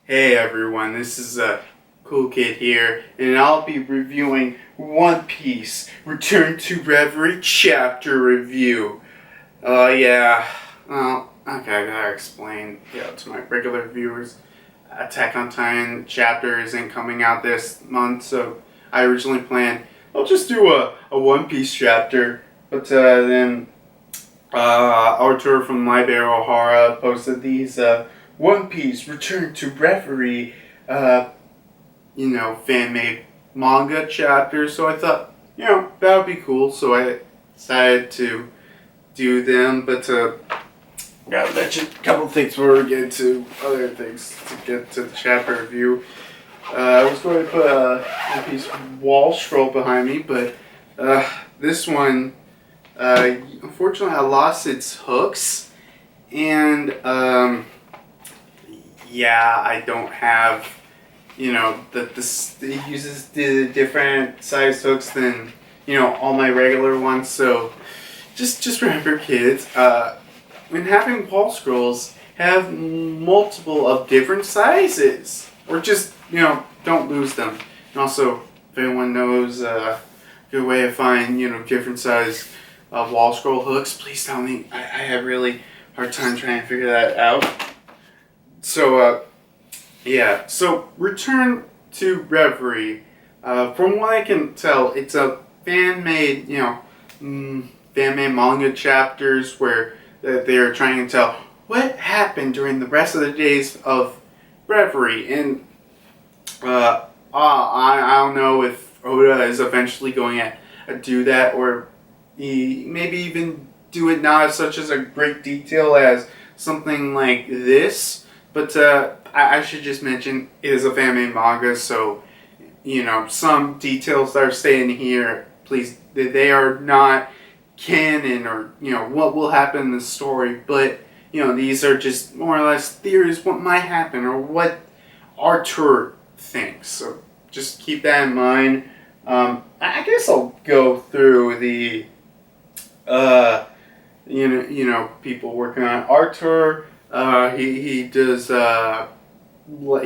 Hey everyone, this is Cool Kid here, and I'll be reviewing One Piece Return to Reverie Chapter Review. Okay, I gotta explain to my regular viewers. Attack on Titan chapter isn't coming out this month, so I originally planned I'll just do a One Piece chapter, but then Arthur from Reverire posted these One Piece Return to Reverie, fan-made manga chapters. So I thought, that would be cool. So I decided to do them. But gotta mention a couple things before we get into other things to get to the chapter review. I was going to put a One Piece wall scroll behind me, but this one, unfortunately, I lost its hooks, and I don't have, it uses the different size hooks than, all my regular ones. So just remember, kids, when having wall scrolls, have multiple of different sizes, or just, don't lose them. And also, if anyone knows a good way to find, different size wall scroll hooks, please tell me. I have really hard time trying to figure that out. So, so Return to Reverie. From what I can tell, it's a fan-made, fan-made manga chapters where they're trying to tell what happened during the rest of the days of Reverie. And I don't know if Oda is eventually going to do that, or maybe even do it not as such as a great detail as something like this. But I should just mention, it is a fan-made manga, so, some details that are staying here, please, they are not canon or, what will happen in the story, but, these are just more or less theories what might happen or what Arthur thinks. So just keep that in mind. I guess I'll go through the, people working on it. Arthur. He does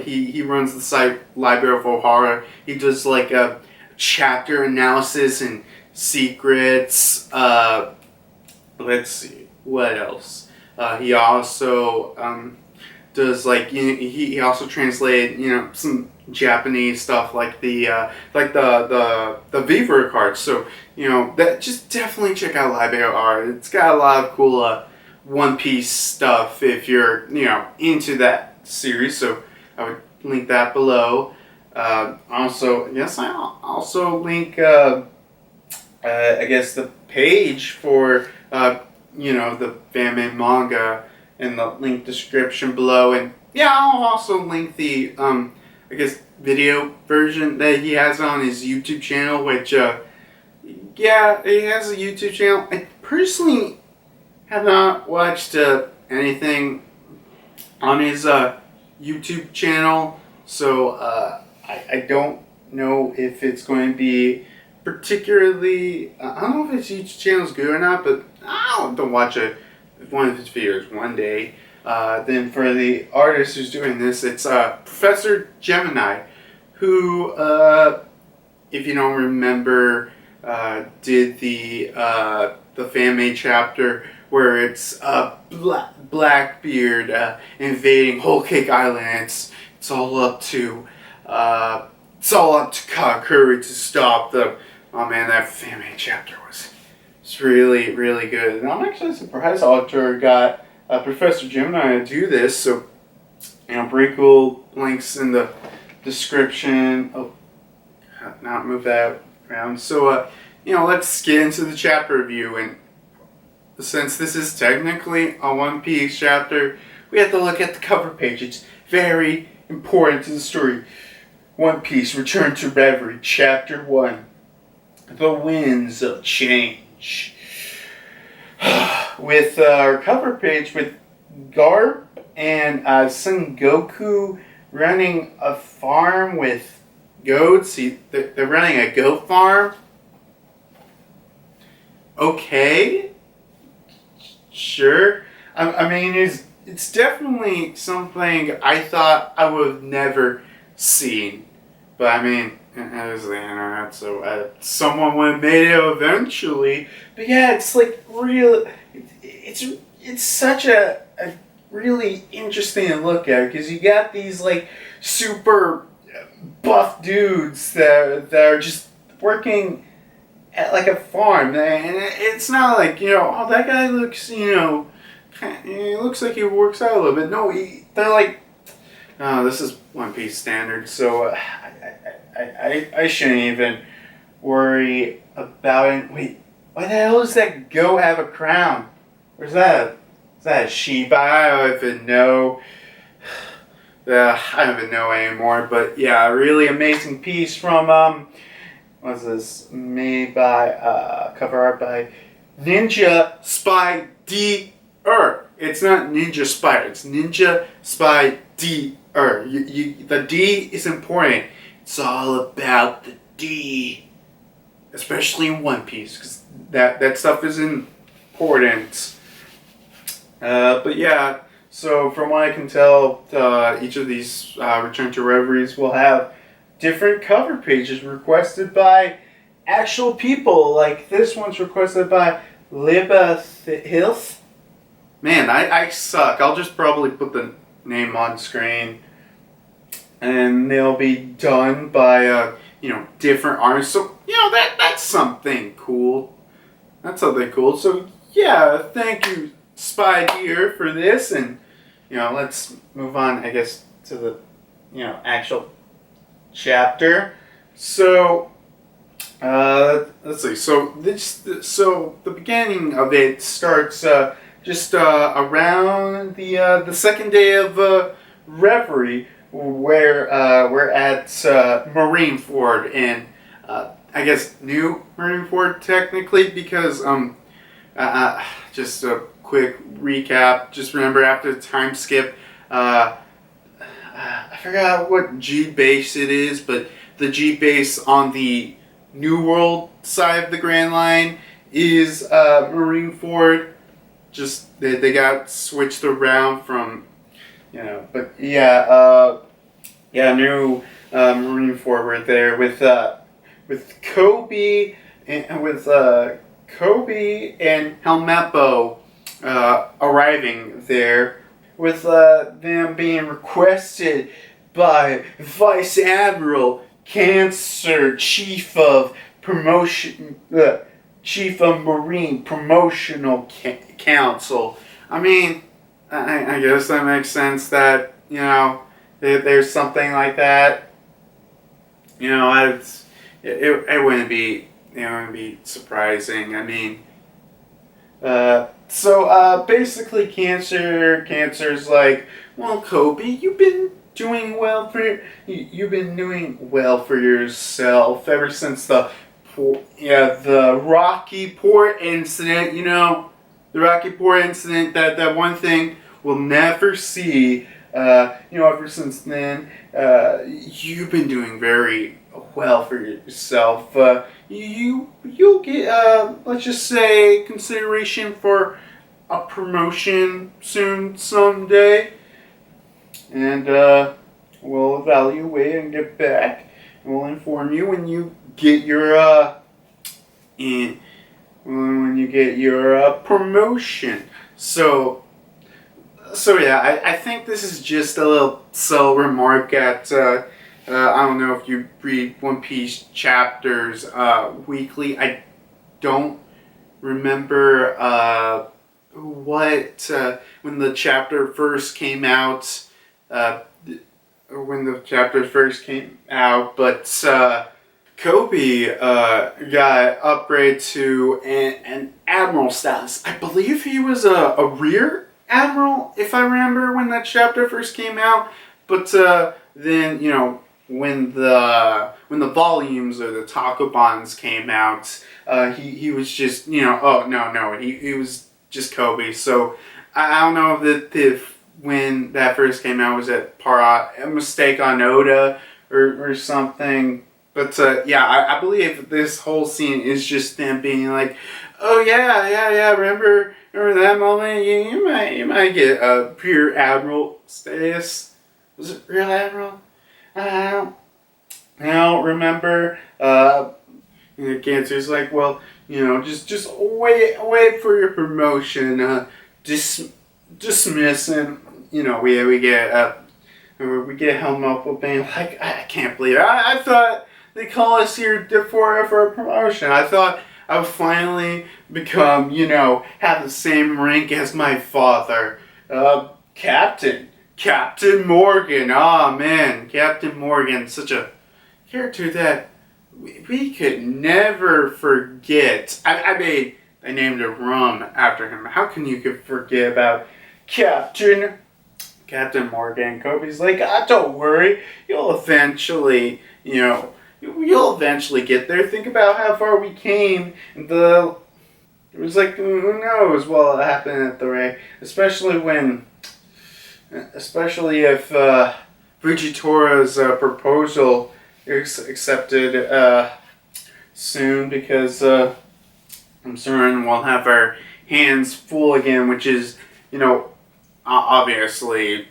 he runs the site Library of Ohara. He does like a chapter analysis and secrets. Let's see what else. He also does like he also translated some Japanese stuff like the Reverire cards. So that just definitely check out Library of Ohara. It's got a lot of cool One Piece stuff if you're, into that series. So I would link that below. Also, yes, I'll also link, I guess, the page for, the fan-made manga in the link description below. And I'll also link the, video version that he has on his YouTube channel, which, he has a YouTube channel. I personally have not watched anything on his YouTube channel, so I don't know if it's going to be particularly. I don't know if his YouTube channel is good or not, but I'll have to watch one of his videos one day. Then for the artist who's doing this, it's Professor Gemini, who, if you don't remember, did the fan-made chapter where it's Blackbeard invading Whole Cake Island. It's all up to Katakuri to stop them. Oh man, that fan-made chapter was really, really good. And I'm actually surprised Author got Professor Gemini to do this. So, pretty cool. Links in the description. Oh, not move that around. So, let's get into the chapter review. And since this is technically a One Piece chapter, we have to look at the cover page. It's very important to the story. One Piece Return to Reverie, Chapter 1. The Winds of Change. With our cover page with Garp and Son Goku running a farm with goats. They're running a goat farm. Okay. Sure. I mean, it's definitely something I thought I would have never seen. But I mean, it was the internet, so someone would have made it eventually. But yeah, it's like real. It's such a really interesting to look at because you got these like super buff dudes that are just working at like a farm, and it's not like, oh, that guy looks, he looks like he works out a little bit. No, they're like, oh, this is One Piece standard, so I shouldn't even worry about it. Wait, why the hell does that goat have a crown? Where's that? Is that a sheep? I don't even know. I don't even know anymore. But yeah, a really amazing piece from what's this? Made by cover art by Ninja Spy D. It's not Ninja Spy. It's Ninja Spy D. The D is important. It's all about the D, especially in One Piece, because that stuff is important. But yeah, so from what I can tell, each of these Return to Reveries will have different cover pages requested by actual people. Like this one's requested by Liba Hilth. Man, I suck. I'll just probably put the name on screen, and they'll be done by different artists. So that's something cool. That's something cool. So yeah, thank you, Spy Deer, for this, and let's move on, I guess, to the actual chapter. So let's see. So the beginning of it starts just around the second day of Reverie, where we're at Marineford, and I guess New Marineford technically, because just a quick recap. Just remember, after the time skip, I forgot what G base it is, but the G base on the New World side of the Grand Line is Marineford. Just they got switched around from, but yeah, New Marineford right there with Kobe and Kobe and Helmeppo arriving there, with them being requested by Vice Admiral Cancer, Chief of Marine Promotional Council. I mean, I guess that makes sense that there's something like that. It wouldn't be surprising. I mean, so basically, Cancer's like, well, Kobe, you've been doing well for yourself ever since the Rocky Port incident. The Rocky Port incident. That one thing we'll never see. Ever since then, you've been doing very well for yourself. You'll get, let's just say, consideration for a promotion soon, someday, and we'll evaluate and get back. And we'll inform you when you get your promotion. So yeah, I think this is just a little subtle remark at, I don't know if you read One Piece chapters weekly. I don't remember when the chapter first came out, but Kobe got upgraded to an admiral status. I believe he was a rear admiral, if I remember, when that chapter first came out. But then when the volumes or the Takobans came out, he was just he was just Kobe. So I don't know if when that first came out was it a mistake on Oda or something. But I believe this whole scene is just them being like, oh yeah, remember remember that moment? You might get a Rear Admiral status. Was it Rear Admiral? I don't remember. Cancer's like, well, just wait for your promotion. Dismiss, and we get held up with being like, I can't believe it. I thought they call us here for a promotion. I thought I would finally become, have the same rank as my father. Captain Morgan. Ah, man. Captain Morgan. Such a character that we could never forget. I mean, they named a rum after him. How can you forget about Captain Morgan? Kobe's like, don't worry. You'll eventually get there. Think about how far we came. It was like, who knows what will happen at the rate. Especially if Fujitora's proposal is accepted soon, because I'm certain we'll have our hands full again, which is, obviously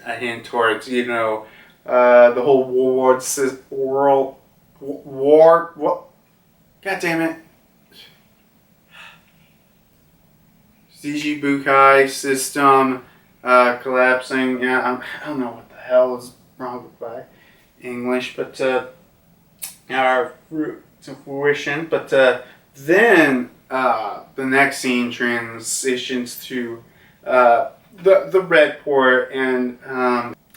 a hint towards, the whole what? God damn it. Bukai system collapsing. Yeah, I don't know what the hell is wrong with my English, but our to fruition. But then the next scene transitions to the Red Port, and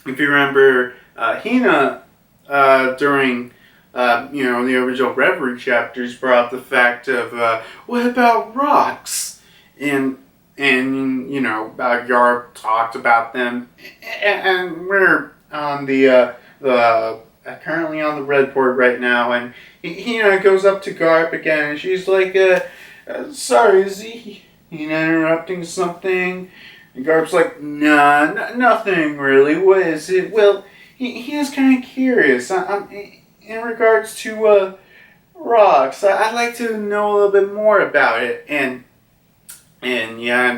if you remember, Hina during the original Reverire chapters brought up the fact of what about rocks, and Yarp talked about them, and we're on the currently on the Red Port right now, and he goes up to Garp again, and she's like, sorry, is he interrupting something? And Garp's like, nah, nothing really. What is it? Well, he is kind of curious. In regards to rocks, I'd like to know a little bit more about it, and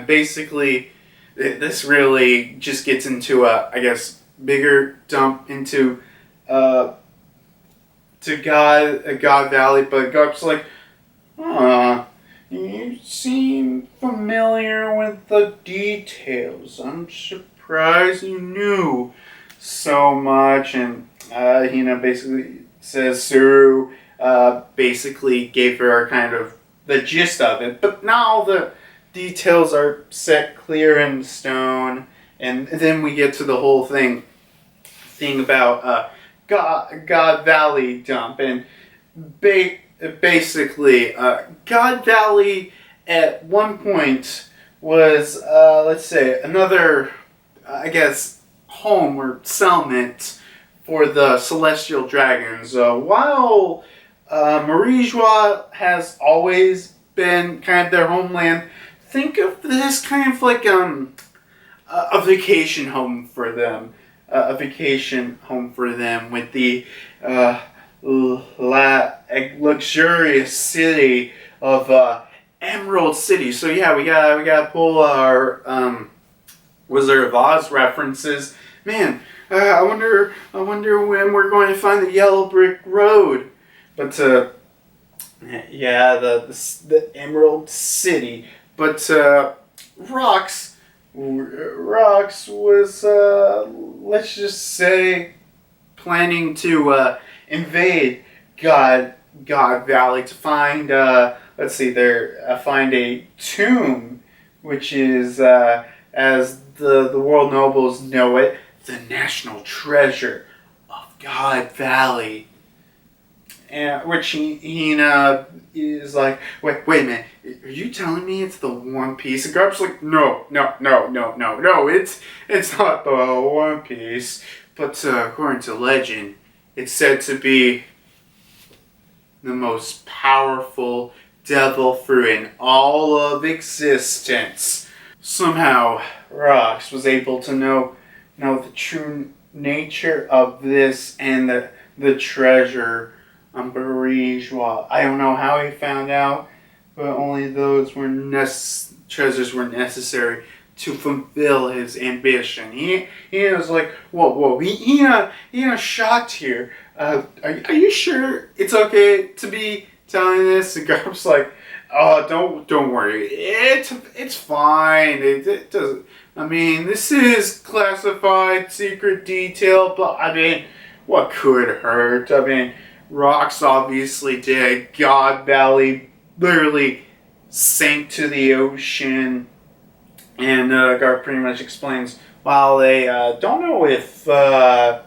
basically, this really just gets into I guess, bigger dump into to God Valley, but Garp's like, you seem familiar with the details. I'm surprised you knew so much. And basically says Suru basically gave her kind of the gist of it, but now the details are set clear in stone. And then we get to the whole thing about God Valley dump, and basically God Valley at one point was let's say another home or settlement for the celestial dragons. While Marijua has always been kind of their homeland, think of this kind of like a vacation home for them. A vacation home for them with the luxurious city of Emerald City. So yeah, we gotta pull our Wizard of Oz references. Man, I wonder when we're going to find the Yellow Brick Road. But yeah, the Emerald City. But Rocks was let's just say planning to invade God Valley to find find a tomb, which is as the world nobles know it, the national treasure of God Valley. And which he is like, wait a minute, are you telling me it's the One Piece? And Garp's like, no, it's not the One Piece, but according to legend, it's said to be the most powerful devil fruit in all of existence. Somehow, Rox was able to know the true nature of this and the treasure on Barijwa. I don't know how he found out, but only those treasures were necessary to fulfill his ambition. He was like, whoa, he shocked here. Are you sure it's okay to be telling this? And Garb's like, oh, don't worry, it's fine. It doesn't. I mean, this is classified secret detail, but I mean, what could hurt? I mean, Rock's obviously dead. God Valley literally sank to the ocean. And Garth pretty much explains, while they don't know if they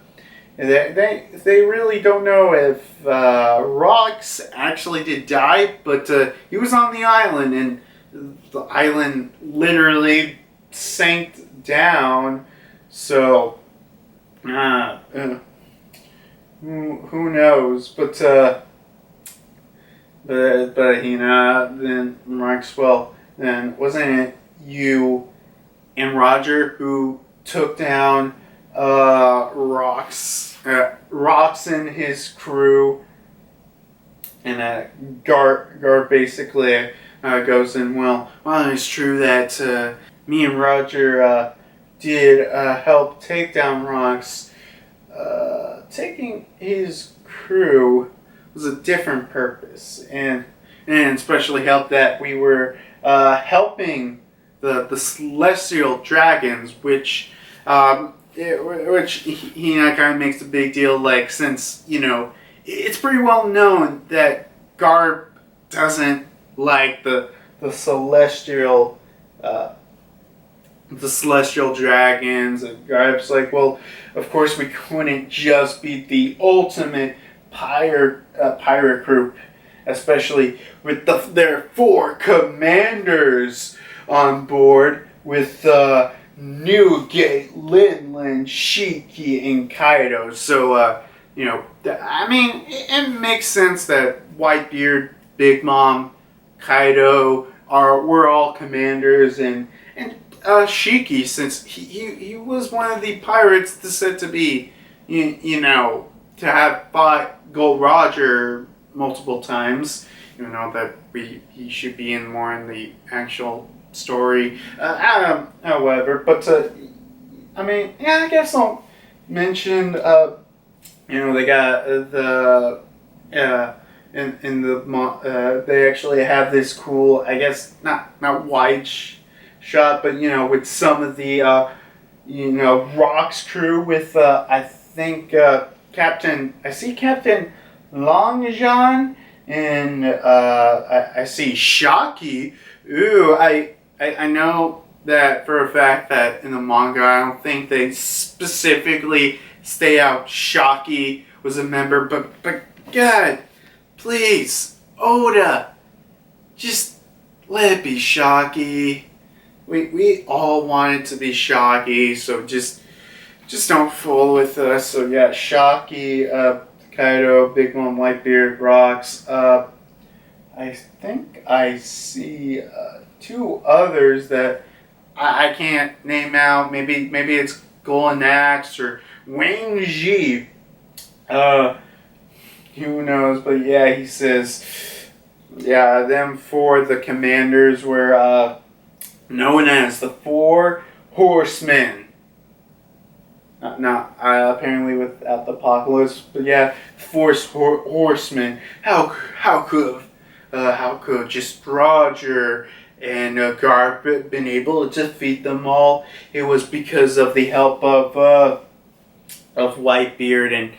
really don't know if Rox actually did die, but he was on the island, and the island literally sank down. So who knows? But then Rox, well, then wasn't it you and Roger who took down Rox and his crew? And Gar basically goes in, well, it's true that me and Roger did help take down Rox. Taking his crew was a different purpose, and especially helped that we were helping the celestial dragons, which he kind of makes a big deal, like, since it's pretty well known that Garb doesn't like the celestial dragons. And Garb's like, well, of course we couldn't just be the ultimate pirate group, especially with their 4 commanders on board, with Newgate, Linland, Shiki, and Kaido. So, I mean, it makes sense that Whitebeard, Big Mom, Kaido were all commanders, and Shiki, since he was one of the pirates that's said to be, to have fought Gold Roger multiple times, that he should be more in the actual story. However, but I mean, I guess I'll mention. They got the in the they actually have this cool, I guess not wide shot, but with some of the Rock's crew with I think Captain Longjean, and I see Shaki. Ooh, I know that for a fact that in the manga, I don't think they specifically stay out Shaki was a member, but God, please, Oda, just let it be Shaki. We all want it to be Shaki, so just don't fool with us. So yeah, Shaki, Kaido, Big Mom, Whitebeard, Rocks. I think I see 2 others that I can't name out. Maybe it's Golden Axe or Wang Ji. Who knows? But yeah, he says, them 4, the commanders, were known as the 4 Horsemen. Not apparently without the Apocalypse, but yeah, 4 Horsemen. How could just Roger and Garp been able to defeat them all? It was because of the help of Whitebeard, and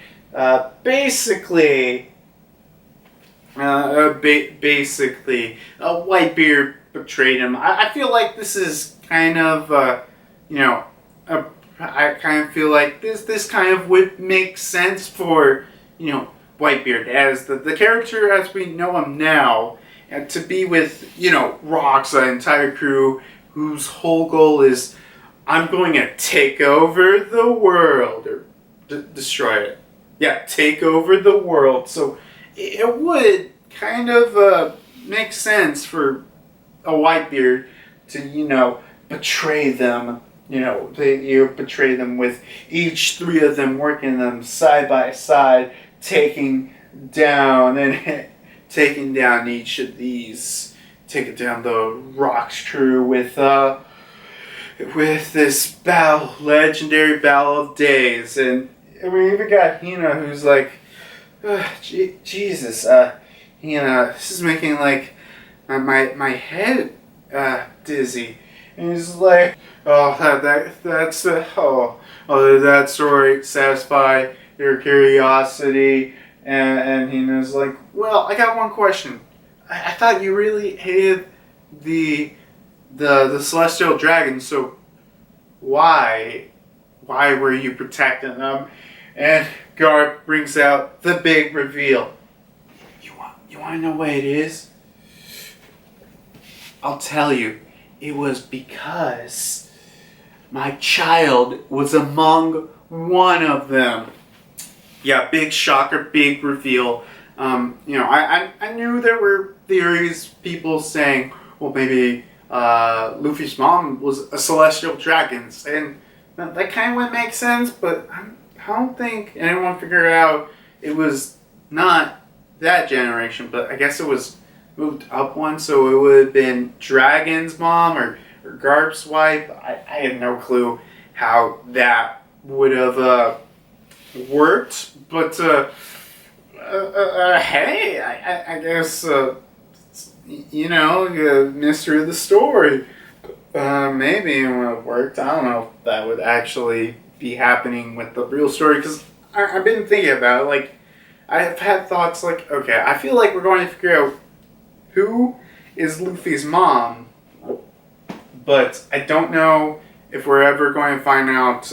basically Whitebeard betrayed him. I feel like this is kind of I kind of feel like this kind of would make sense for Whitebeard as the character as we know him now, and to be with Rock's entire crew, whose whole goal is, I'm going to take over the world, or destroy it. Yeah, take over the world. So it would kind of make sense for a Whitebeard to betray them. They betray them with each 3 of them working them side by side, taking down each of these take it down the rocks crew with this legendary Battle of Days. And we even got Hina, who's like, Jesus, Hina, this is making like my head dizzy. And he's like, that story satisfy your curiosity. And Hina's like, well, I got one question. I thought you really hated the celestial dragons, so why were you protecting them? And Garp brings out the big reveal. You want to know what it is? I'll tell you. It was because my child was among one of them. Yeah, big shocker, big reveal. I knew there were theories, people saying, well, maybe Luffy's mom was a celestial dragon, and that kind of would make sense, but I don't think anyone figured out it was not that generation, but I guess it was moved up one, so it would have been Dragon's mom or Garp's wife. I had no clue how that would have worked, but hey, I guess mystery of the story. Maybe it would have worked. I don't know if that would actually be happening with the real story, because I've been thinking about it. Like, I've had thoughts like, okay, I feel like we're going to figure out who is Luffy's mom, but I don't know if we're ever going to find out,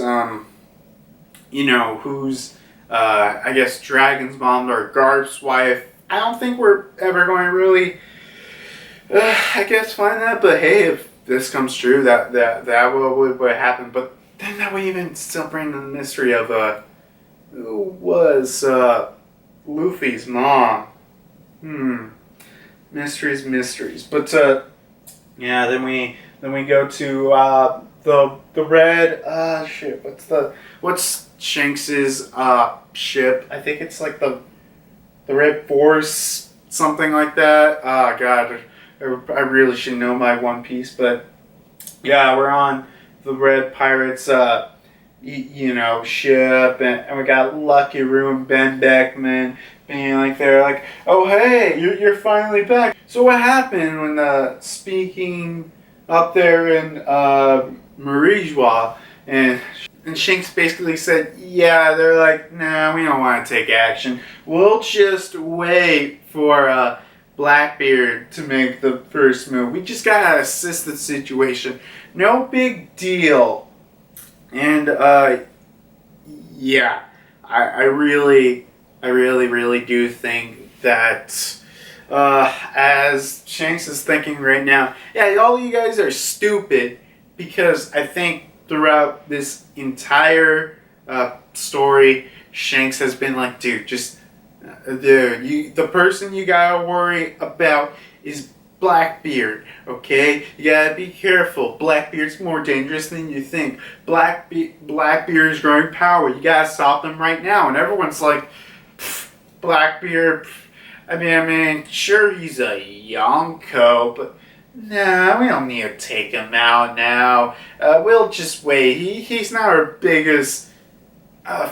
who's, I guess, Dragon's mom or Garp's wife. I don't think we're ever going to really, I guess, find that. But hey, if this comes true, that would happen. But then that would even still bring the mystery of who was Luffy's mom. Mysteries. But then we go to the red what's Shanks's ship? I think it's like the Red Force, something like that. Oh god, I really should know my One Piece, but yeah, we're on the Red Pirates ship, and we got Lucky Roo and Ben Beckman being like, they're like, oh hey, you're finally back. So what happened when speaking up there in Marijois, and Shanks basically said, yeah, they're like, nah, we don't want to take action. We'll just wait for Blackbeard to make the first move. We just gotta assist the situation. No big deal. And yeah, I really do think that as Shanks is thinking right now, yeah, all you guys are stupid, because I think throughout this entire story, Shanks has been like, dude, the person you gotta worry about is Blackbeard, okay? You gotta be careful. Blackbeard's more dangerous than you think. Blackbeard's growing power. You gotta stop him right now. And everyone's like, Blackbeard, I mean, sure, he's a Yonko, but nah, we don't need to take him out now. We'll just wait. He's not our biggest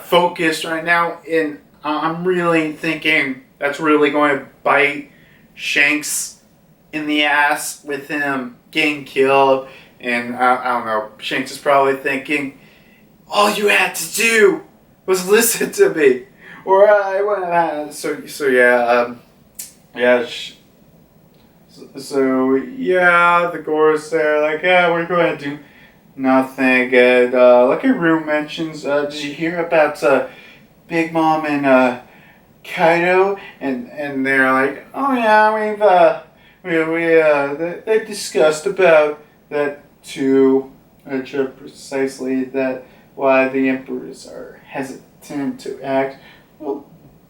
focus right now, and I'm really thinking that's really going to bite Shanks in the ass with him getting killed. And I don't know, Shanks is probably thinking, all you had to do was listen to me. Or the Gore's there, like, yeah, we're going to do nothing. And Lucky Roo mentions, did you hear about Big Mom and Kaido? And they're like, oh yeah, they discussed about that too, which are precisely that why the emperors are hesitant to act. Well,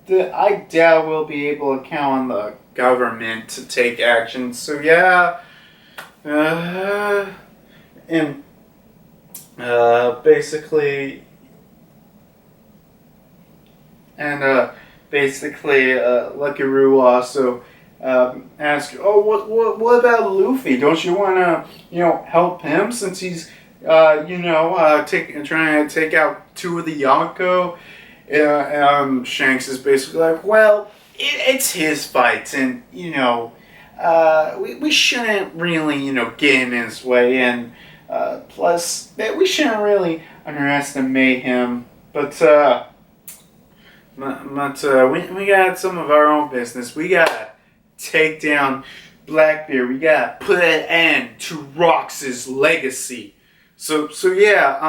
I doubt we'll be able to count on the government to take action. So yeah, basically, Lucky Roo also ask, oh, what about Luffy? Don't you want to, help him since he's, trying to take out two of the Yonko? Shanks is basically like, well, it's his fight, and, we shouldn't really, get in his way, and plus, we shouldn't really underestimate him, but we got some of our own business. We gotta take down Blackbeard. We gotta put an end to Rox's legacy. So yeah,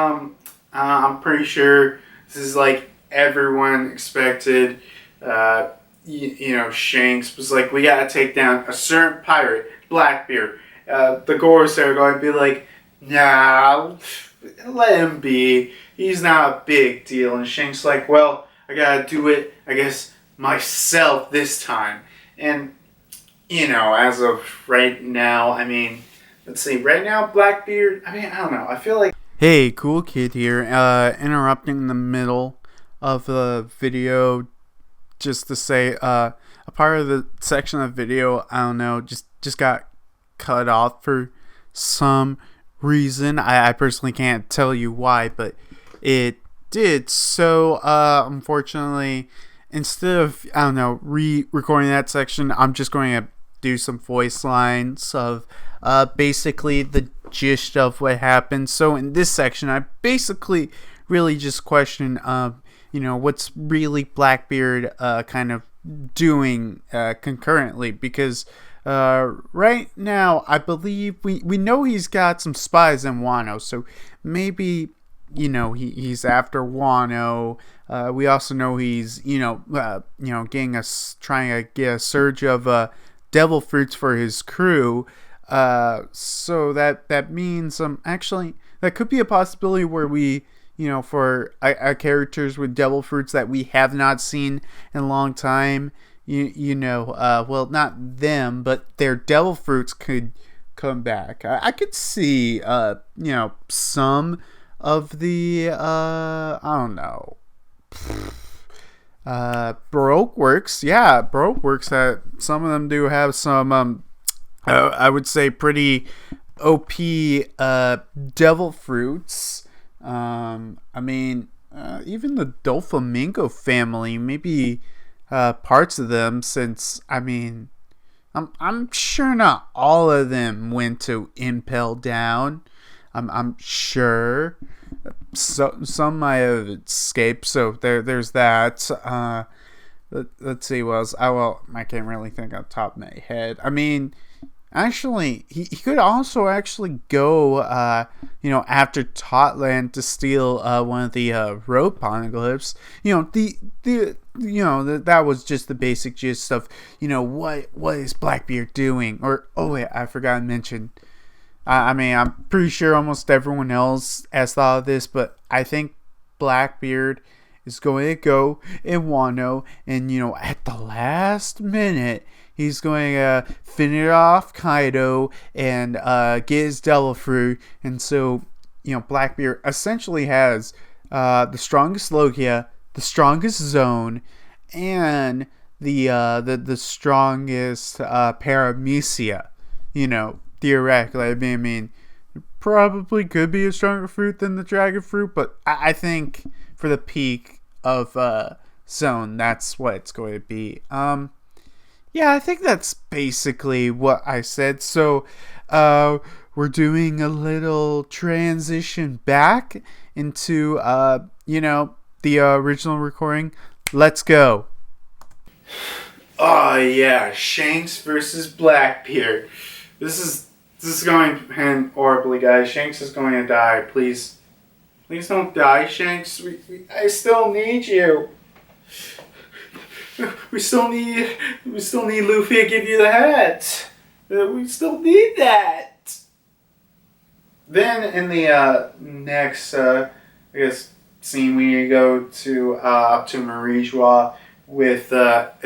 I'm pretty sure this is like everyone expected. Shanks was like, we gotta take down a certain pirate, Blackbeard. The Gors are going to be like, nah, let him be. He's not a big deal. And Shanks like, well, I gotta do it, I guess, myself this time. And, as of right now, let's see, right now, Blackbeard, I don't know, I feel like... Hey, Cool Kid here, interrupting in the middle of the video just to say, a part of the section of the video, I don't know, just got cut off for some reason. I personally can't tell you why, but it did. So unfortunately, instead of re-recording that section, I'm just going to do some voice lines of basically the gist of what happened. So in this section, I basically really just question what's really Blackbeard kind of doing concurrently, because right now I believe we know he's got some spies in Wano, so maybe he's after Wano. We also know he's trying to get a surge of devil fruits for his crew. So that means actually that could be a possibility where we for characters with devil fruits that we have not seen in a long time. Well, not them, but their devil fruits could come back. I could see some of the Baroque works. Yeah, Baroque works, that some of them do have some I would say pretty OP devil fruits. Even the Doflamingo family, maybe parts of them, since I'm sure not all of them went to Impel Down. I'm sure some might have escaped, so there's that. Let's see what else. I can't really think on the top of my head. Actually, he could also actually go after Totland to steal one of the road poneglyphs. That was just the basic gist of what is Blackbeard doing. Or I forgot to mention. I'm pretty sure almost everyone else has thought of this, but I think Blackbeard is going to go in Wano, and at the last minute he's going to finish off Kaido and get his devil fruit. And so Blackbeard essentially has the strongest Logia, the strongest Zone, and the strongest Paramecia. Theoretically, probably could be a stronger fruit than the dragon fruit, but I think for the peak of Zone, that's what it's going to be. Yeah, I think that's basically what I said. So we're doing a little transition back into the original recording. Let's go. Oh yeah, Shanks versus Blackbeard. This is going to end horribly, guys. Shanks is going to die. Please don't die, Shanks. I still need you. We still need Luffy to give you the hat. We still need that. Then in the next scene, we go to up to Marijois with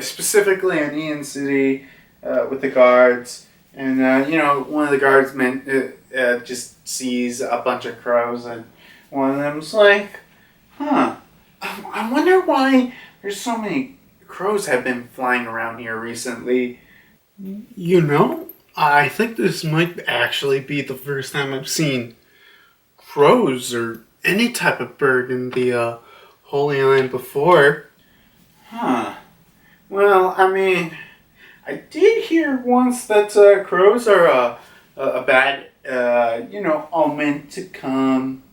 specifically in Ian City with the guards. And, one of the guardsmen just sees a bunch of crows, and one of them's like, I wonder why there's so many crows have been flying around here recently. You know, I think this might actually be the first time I've seen crows or any type of bird in the Holy Land before. Huh. Well, I mean, I did hear once that crows are a bad, omen to come.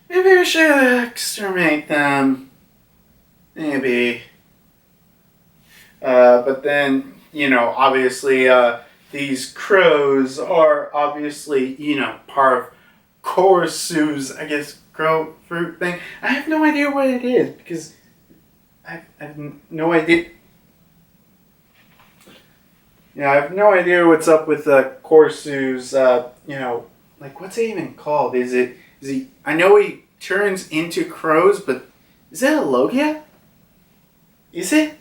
Maybe we should exterminate them. Maybe. But then, obviously, these crows are obviously, part of Korsu's, I guess, crow fruit thing. I have no idea what it is because I have no idea. Yeah, I have no idea what's up with Korsu's, like, what's it even called? Is he, I know he turns into crows, but is that a Logia? Is it?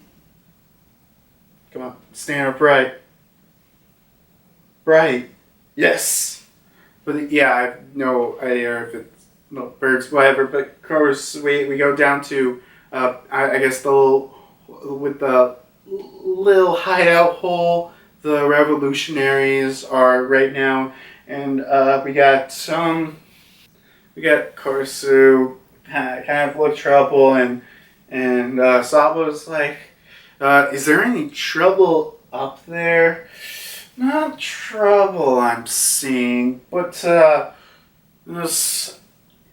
Come on, stand up right. Right. Yes. But yeah, I have no idea if it's birds, whatever. But of course, we go down to, I guess with the little hideout hole the revolutionaries are right now, and we got Korsu kind of look trouble, and Sabo's like, is there any trouble up there? Not trouble I'm seeing, but this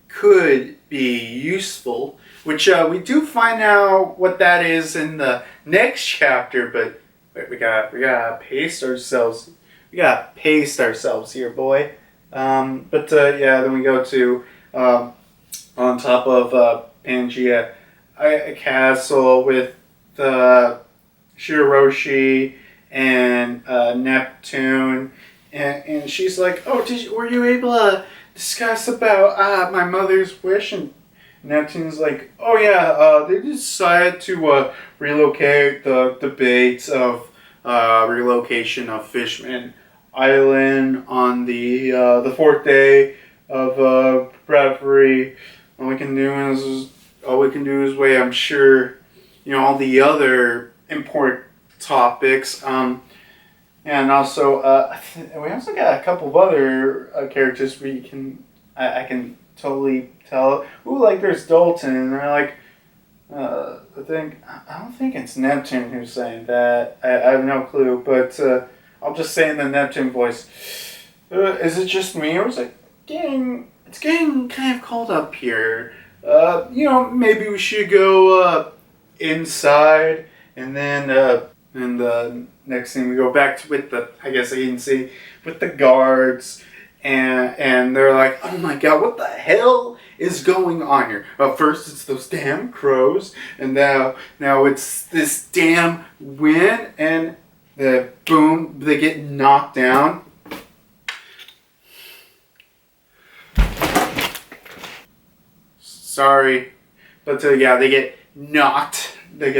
could be useful. Which we do find out what that is in the next chapter, but we gotta pace ourselves. We gotta pace ourselves here, boy. But yeah, then we go to on top of Pangea, a castle with Shiroshi and Neptune, and she's like, "Oh, were you able to discuss about my mother's wish?" And Neptune's like, "Oh yeah, they decided to relocate the debate of relocation of Fishman Island on the fourth day of Reverie. All we can do is wait. I'm sure, all the other important topics. And also, we also got a couple of other characters I can totally tell. Ooh, like there's Dalton, and they're like, I don't think it's Neptune who's saying that. I have no clue, but I'll just say in the Neptune voice. Is it just me, or is it it's getting kind of cold up here? Maybe we should go inside, and then and the next thing we go back to with the, I guess agency, with the guards, and they're like, oh my god, what the hell is going on here? First it's those damn crows, and now it's this damn wind, and boom, they get knocked down. Sorry, but yeah, they get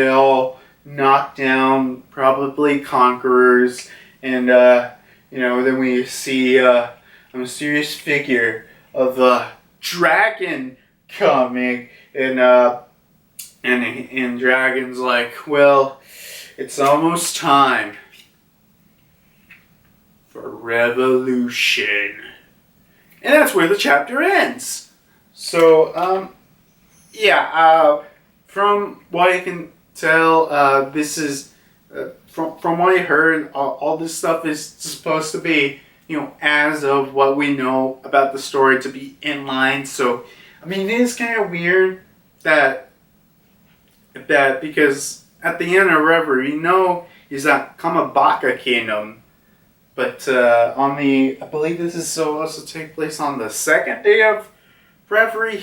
all knocked down, probably conquerors, and then we see a mysterious figure of a dragon coming, and Dragon's like, well, it's almost time for revolution, and that's where the chapter ends. So from what I can tell, this is from what I heard, all this stuff is supposed to be, as of what we know about the story, to be in line. So, I mean, it is kind of weird that because at the end of Reverie, is that Kamabaka Kingdom, but I believe this is supposed to take place on the second day of Reverie.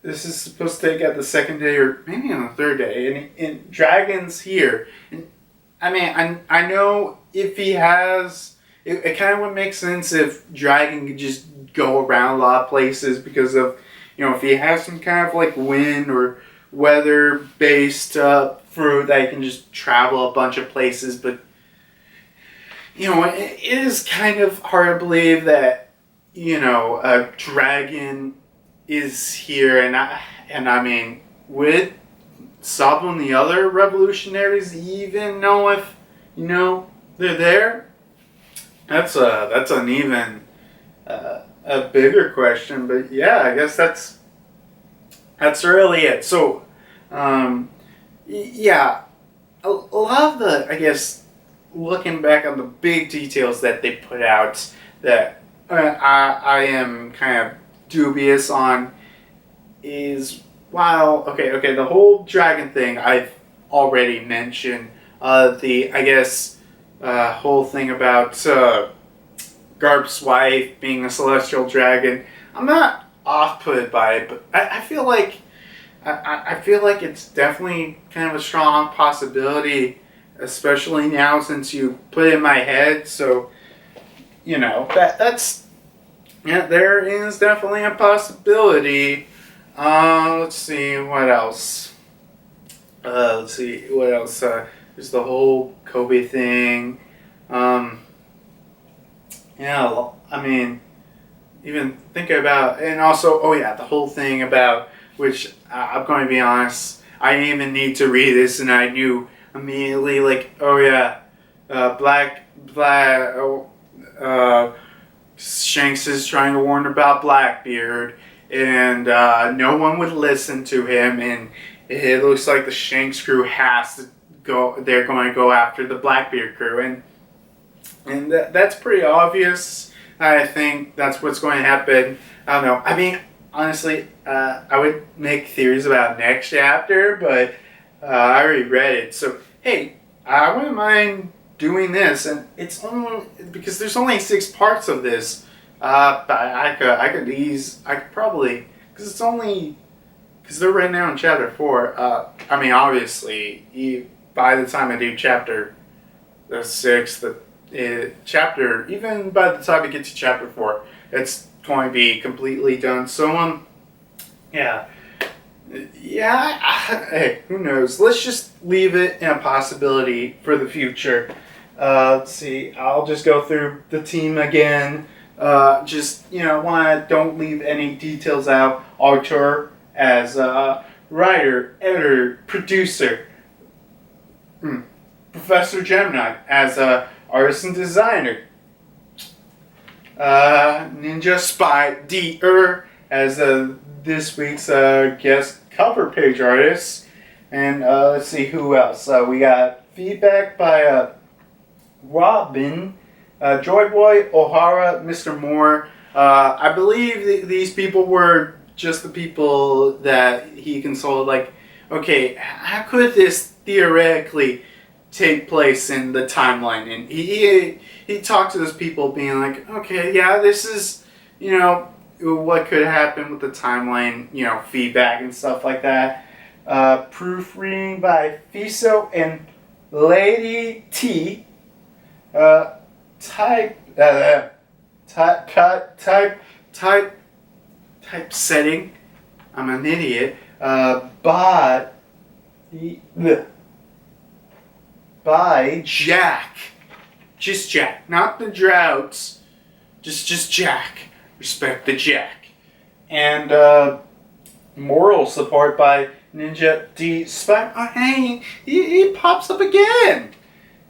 This is supposed to take at the second day, or maybe on the third day, and Dragon's here. And I mean, I know if he has, it kind of would make sense if Dragon could just go around a lot of places because of, if he has some kind of like wind or weather based fruit that he can just travel a bunch of places. But it is kind of hard to believe that a dragon is here, and I mean, would some of the other revolutionaries even know if, they're there? That's an even a bigger question, but yeah, I guess that's really it. So, yeah, a lot of the, I guess, looking back on the big details that they put out that I am kind of dubious on is, while, okay, the whole dragon thing I've already mentioned, the, I guess, whole thing about Garp's wife being a celestial dragon, I'm not off-put by it, but I feel like I feel like it's definitely kind of a strong possibility, especially now since you put it in my head. So, that's yeah, there is definitely a possibility. Let's see what else. There's the whole Kobe thing. Yeah, I mean, even think about, and also, oh yeah, the whole thing about, which I'm going to be honest, I didn't even need to read this, and I knew immediately, like, oh yeah, Shanks is trying to warn about Blackbeard, and no one would listen to him, and it looks like the Shanks crew has to go, they're going to go after the Blackbeard crew, and that's pretty obvious. I think that's what's going to happen. I don't know. I mean, honestly, I would make theories about next chapter, but I already read it. So, hey, I wouldn't mind doing this, and it's only because there's only 6 parts of this. But I could probably, because they're right now in chapter 4. I mean, obviously, by the time I do chapter 6, chapter, even by the time I get to chapter 4, it's going to be completely done. So, yeah, hey, who knows? Let's just leave it in a possibility for the future. Let's see, I'll just go through the team again. Don't leave any details out. Artur as writer, editor, producer. Professor Gemini as artist and designer. Ninja Spy D-er as this week's guest cover page artist. And let's see who else. We got feedback by Robin, Joy Boy, O'Hara, Mr. Moore. I believe these people were just the people that he consulted. Like, okay, how could this theoretically take place in the timeline? And he talked to those people, being like, okay, yeah, this is what could happen with the timeline, feedback and stuff like that. Proofreading by Fiso and Lady T. Typesetting. I'm an idiot. By Jack. Just Jack. Not the Droughts. Just Jack. Respect the Jack. And moral support by Ninja D. Spy. Oh, hey, he pops up again.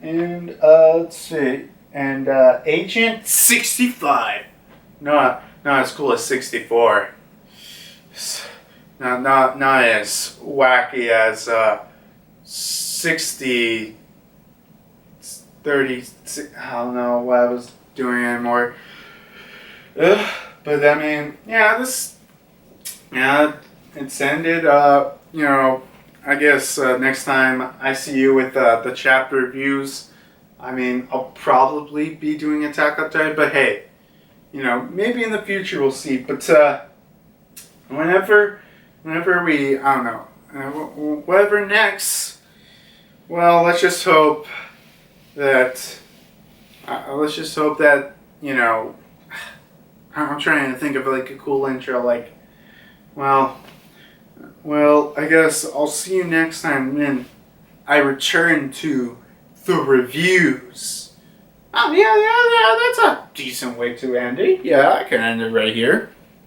And let's see. And Agent 65. Not as cool as 64. Not as wacky as 60. 30. I don't know what I was doing anymore. But I mean, it's ended. I guess next time I see you with the chapter reviews, I mean, I'll probably be doing Attack on Titan, but hey, maybe in the future we'll see. But whenever we, I don't know, whatever next, well, let's just hope that, I'm trying to think of like a cool intro, like, well, I guess I'll see you next time when I return to the reviews. Oh, yeah, that's a decent way to end it. Yeah, I can end it right here.